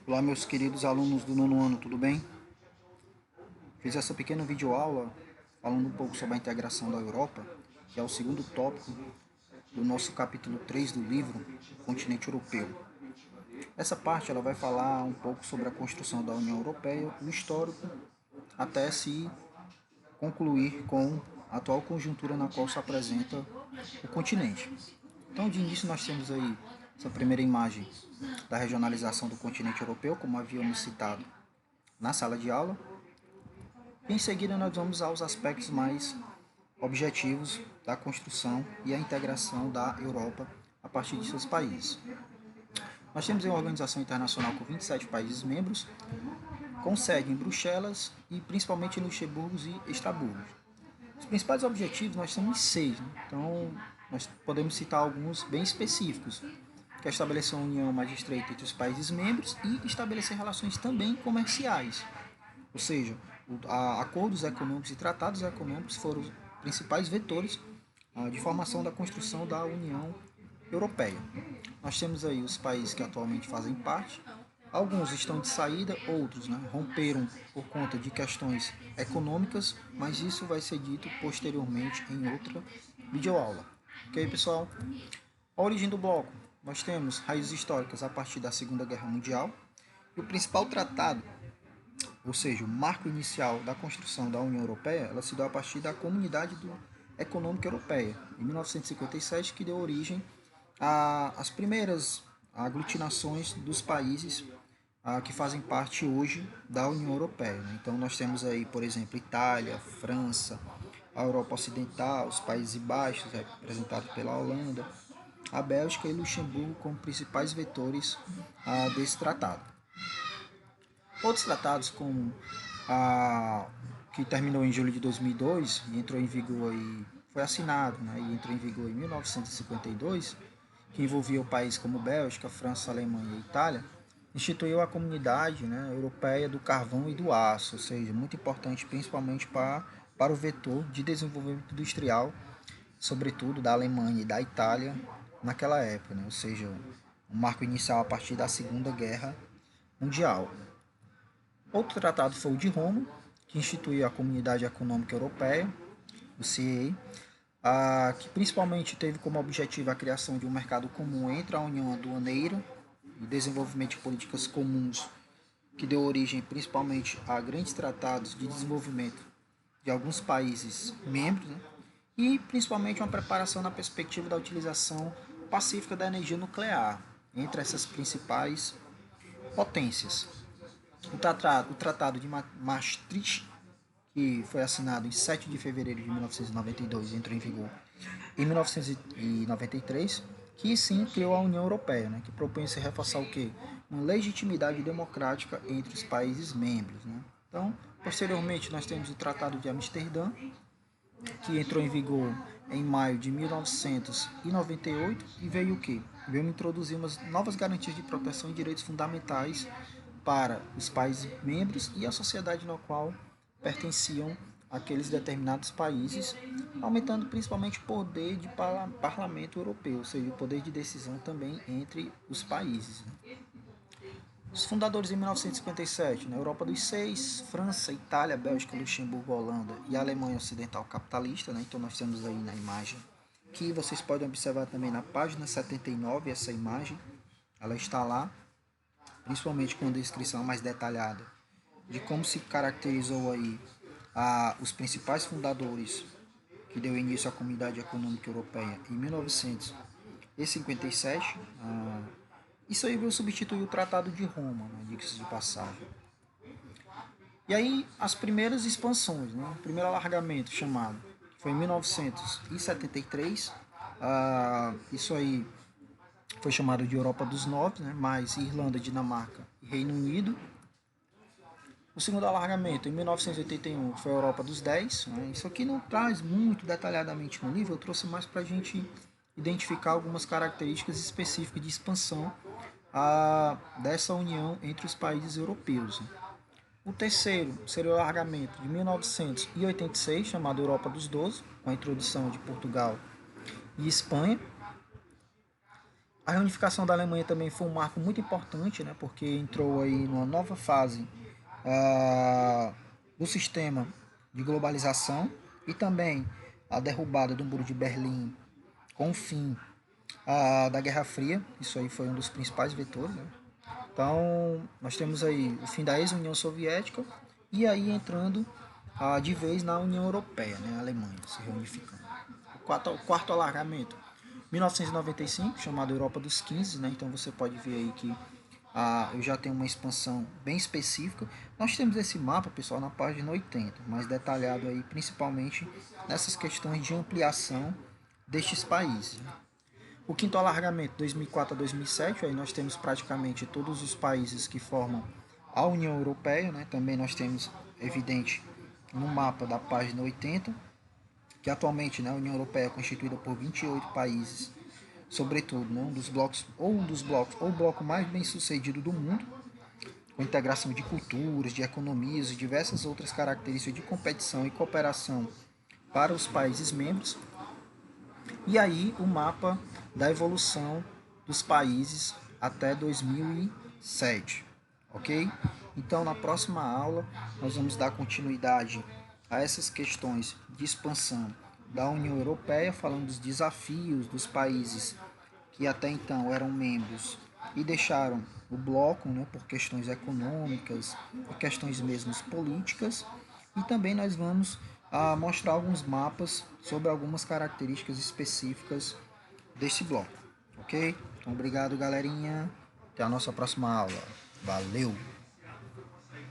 Olá, meus queridos alunos do nono ano, tudo bem? Fiz essa pequena videoaula falando um pouco sobre a integração da Europa, que é o segundo tópico do nosso capítulo 3 do livro, O Continente Europeu. Essa parte ela vai falar um pouco sobre a construção da União Europeia, o histórico, até se concluir com a atual conjuntura na qual se apresenta o continente. Então, de início, nós temos aí essa primeira imagem da regionalização do continente europeu, como havíamos citado na sala de aula. Em seguida, nós vamos aos aspectos mais objetivos da construção e a integração da Europa a partir de seus países. Nós temos uma organização internacional com 27 países membros, com sede em Bruxelas e principalmente em Luxemburgo e Estrasburgo. Os principais objetivos nós temos seis, né? Então nós podemos citar alguns bem específicos, que é estabelecer uma união mais estreita entre os países membros e estabelecer relações também comerciais. Ou seja, acordos econômicos e tratados econômicos foram os principais vetores de formação da construção da União Europeia. Nós temos aí os países que atualmente fazem parte, alguns estão de saída, outros romperam por conta de questões econômicas, mas isso vai ser dito posteriormente em outra videoaula. Ok, pessoal? A origem do bloco. Nós temos raízes históricas a partir da Segunda Guerra Mundial, e o principal tratado, ou seja, o marco inicial da construção da União Europeia, ela se deu a partir da Comunidade Econômica Europeia, em 1957, que deu origem às primeiras aglutinações dos países que fazem parte hoje da União Europeia. Então nós temos aí, por exemplo, Itália, França, a Europa Ocidental, os Países Baixos, representados pela Holanda, a Bélgica e Luxemburgo como principais vetores desse tratado. Outros tratados, como a que terminou em julho de 2002 e entrou em vigor foi assinado, e entrou em vigor em 1952, que envolvia o país como Bélgica, França, Alemanha e Itália, instituiu a Comunidade Europeia do Carvão e do Aço, ou seja, muito importante principalmente para o vetor de desenvolvimento industrial, sobretudo da Alemanha e da Itália naquela época, ou seja, um marco inicial a partir da Segunda Guerra Mundial. Outro tratado foi o de Roma, que instituiu a Comunidade Econômica Europeia, o CEE, que principalmente teve como objetivo a criação de um mercado comum entre a União Aduaneira e desenvolvimento de políticas comuns, que deu origem principalmente a grandes tratados de desenvolvimento de alguns países membros, e principalmente uma preparação na perspectiva da utilização pacífica da energia nuclear entre essas principais potências. O Tratado de Maastricht, que foi assinado em 7 de fevereiro de 1992 e entrou em vigor em 1993, que sim criou a União Europeia, que propõe-se reforçar o quê? Uma legitimidade democrática entre os países membros. Então, posteriormente, nós temos o Tratado de Amsterdã, que entrou em vigor em maio de 1998 e veio o quê? Veio introduzir umas novas garantias de proteção e direitos fundamentais para os países membros e a sociedade na qual pertenciam aqueles determinados países, aumentando principalmente o poder de parlamento europeu, ou seja, o poder de decisão também entre os países. Os fundadores em 1957, na Europa dos seis, França, Itália, Bélgica, Luxemburgo, Holanda e a Alemanha Ocidental capitalista, então nós temos aí na imagem, que vocês podem observar também na página 79, essa imagem, ela está lá, principalmente com a descrição mais detalhada de como se caracterizou aí os principais fundadores que deu início à Comunidade Econômica Europeia em 1957. Isso aí veio substituir o Tratado de Roma, diga-se de passagem. E aí as primeiras expansões, o primeiro alargamento chamado foi em 1973. Isso aí foi chamado de Europa dos Nove, mais Irlanda, Dinamarca e Reino Unido. O segundo alargamento, em 1981, foi a Europa dos 10. Isso aqui não traz muito detalhadamente no livro, eu trouxe mais para a gente identificar algumas características específicas de expansão dessa união entre os países europeus. O terceiro seria o alargamento de 1986, chamado Europa dos 12, com a introdução de Portugal e Espanha. A reunificação da Alemanha também foi um marco muito importante, né, porque entrou aí numa nova fase ah, do sistema de globalização e também a derrubada do Muro de Berlim com o fim da Guerra Fria. Isso aí foi um dos principais vetores, né? Então, nós temos aí o fim da ex-União Soviética e aí entrando de vez na União Europeia, né? A Alemanha se reunificando. O quarto alargamento, 1995, chamado Europa dos 15, né? Então você pode ver aí que eu já tenho uma expansão bem específica. Nós temos esse mapa, pessoal, na página 80, mais detalhado aí principalmente nessas questões de ampliação destes países, né? O quinto alargamento, 2004 a 2007, aí nós temos praticamente todos os países que formam a União Europeia, né? Também nós temos, evidente, no mapa da página 80, que atualmente, né, a União Europeia é constituída por 28 países, sobretudo, né, um dos blocos, ou o bloco mais bem sucedido do mundo, com integração de culturas, de economias e diversas outras características de competição e cooperação para os países membros. E aí o mapa da evolução dos países até 2007, ok? Então na próxima aula nós vamos dar continuidade a essas questões de expansão da União Europeia, falando dos desafios dos países que até então eram membros e deixaram o bloco, né, por questões econômicas e questões mesmo políticas. E também nós vamos mostrar alguns mapas sobre algumas características específicas desse bloco, ok? Então, obrigado, galerinha. Até a nossa próxima aula. Valeu!